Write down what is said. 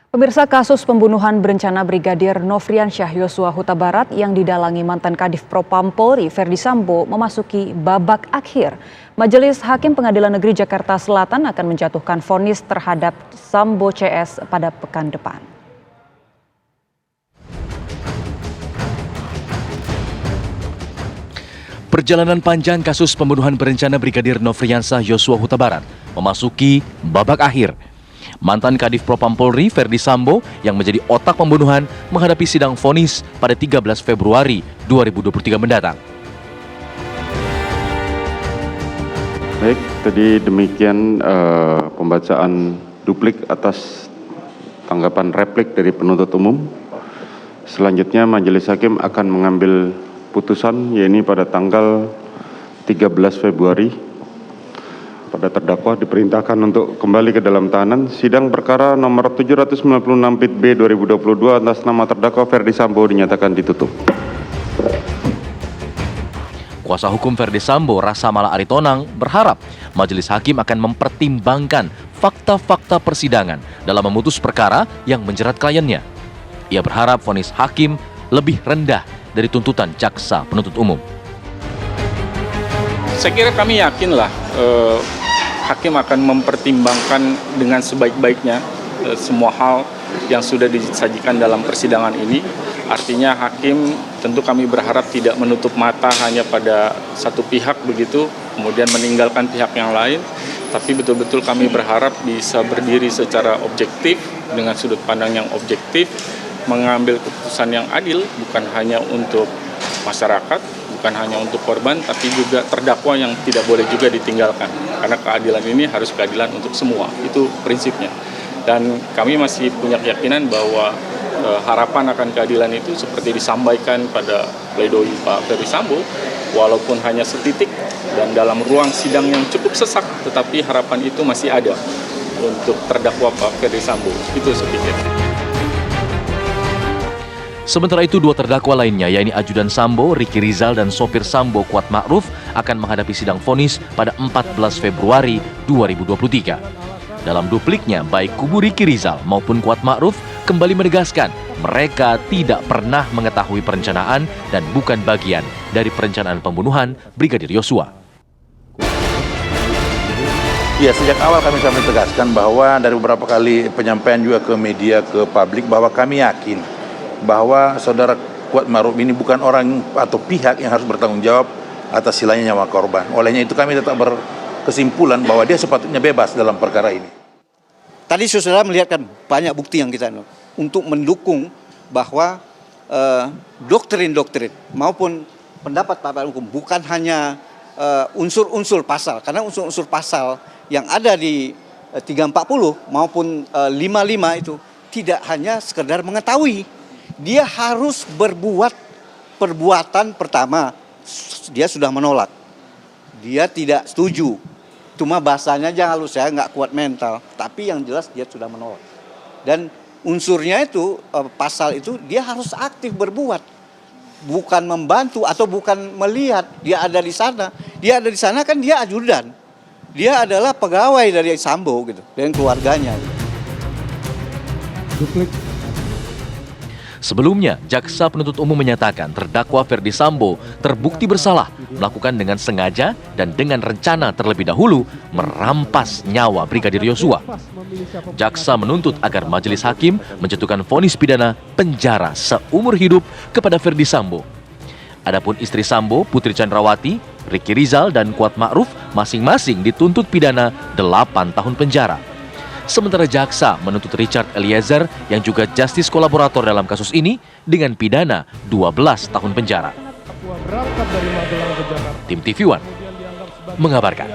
Pemirsa, kasus pembunuhan berencana Brigadir Nofriansyah Yosua Huta Barat yang didalangi mantan Kadif Propam Polri Ferdy Sambo memasuki babak akhir. Majelis Hakim Pengadilan Negeri Jakarta Selatan akan menjatuhkan vonis terhadap Sambo CS pada pekan depan. Perjalanan panjang kasus pembunuhan berencana Brigadir Nofriansyah Yosua Huta Barat memasuki babak akhir. Mantan Kadif Propam Polri Ferdy Sambo yang menjadi otak pembunuhan menghadapi sidang vonis pada 13 Februari 2023 mendatang. Baik, tadi demikian pembacaan duplik atas tanggapan replik dari penuntut umum. Selanjutnya Majelis Hakim akan mengambil putusan yaitu pada tanggal 13 Februari. Pada terdakwa diperintahkan untuk kembali ke dalam tahanan. Sidang perkara nomor 796 Pit B 2022 atas nama terdakwa Ferdy Sambo dinyatakan ditutup. Kuasa hukum Ferdy Sambo, Rasa Mala Aritonang, berharap Majelis Hakim akan mempertimbangkan fakta-fakta persidangan dalam memutus perkara yang menjerat kliennya. Ia berharap vonis hakim lebih rendah dari tuntutan jaksa penuntut umum. Saya kira kami yakinlah hakim akan mempertimbangkan dengan sebaik-baiknya semua hal yang sudah disajikan dalam persidangan ini. Artinya hakim tentu kami berharap tidak menutup mata hanya pada satu pihak begitu, kemudian meninggalkan pihak yang lain. Tapi betul-betul kami berharap bisa berdiri secara objektif, dengan sudut pandang yang objektif, mengambil keputusan yang adil, bukan hanya untuk masyarakat, bukan hanya untuk korban, tapi juga terdakwa yang tidak boleh juga ditinggalkan. Karena keadilan ini harus keadilan untuk semua, itu prinsipnya. Dan kami masih punya keyakinan bahwa harapan akan keadilan itu seperti disampaikan pada pledoi Pak Ferdy Sambo, walaupun hanya setitik dan dalam ruang sidang yang cukup sesak, tetapi harapan itu masih ada untuk terdakwa Pak Ferdy Sambo. Itu saya pikir. Sementara itu, dua terdakwa lainnya, yaitu Ajudan Sambo, Ricky Rizal, dan sopir Sambo, Kuat Ma'ruf, akan menghadapi sidang vonis pada 14 Februari 2023. Dalam dupliknya, baik kubu Ricky Rizal maupun Kuat Ma'ruf kembali menegaskan mereka tidak pernah mengetahui perencanaan dan bukan bagian dari perencanaan pembunuhan Brigadir Yosua. Ya, sejak awal kami tegaskan bahwa dari beberapa kali penyampaian juga ke media, ke publik, bahwa kami yakin bahwa saudara Kuat Ma'ruf ini bukan orang atau pihak yang harus bertanggung jawab atas hilangnya nyawa korban. Olehnya itu kami tetap berkesimpulan bahwa dia sepatutnya bebas dalam perkara ini. Tadi saudara melihatkan banyak bukti yang kita untuk mendukung bahwa doktrin-doktrin maupun pendapat Pak Hukum bukan hanya unsur-unsur pasal, karena unsur-unsur pasal yang ada di 340 maupun 55 itu tidak hanya sekedar mengetahui. Dia harus berbuat perbuatan pertama, dia sudah menolak, dia tidak setuju. Cuma bahasanya aja halus, saya nggak kuat mental, tapi yang jelas dia sudah menolak. Dan unsurnya itu, pasal itu dia harus aktif berbuat, bukan membantu atau bukan melihat dia ada di sana. Dia ada di sana kan dia ajudan, dia adalah pegawai dari Sambo gitu, dengan keluarganya. Sebelumnya, jaksa penuntut umum menyatakan terdakwa Ferdy Sambo terbukti bersalah melakukan dengan sengaja dan dengan rencana terlebih dahulu merampas nyawa Brigadir Yosua. Jaksa menuntut agar majelis hakim menjatuhkan vonis pidana penjara seumur hidup kepada Ferdy Sambo. Adapun istri Sambo, Putri Chandrawati, Ricky Rizal, dan Kuat Ma'ruf masing-masing dituntut pidana 8 tahun penjara. Sementara jaksa menuntut Richard Eliezer yang juga justice kolaborator dalam kasus ini dengan pidana 12 tahun penjara. Tim TV One mengabarkan.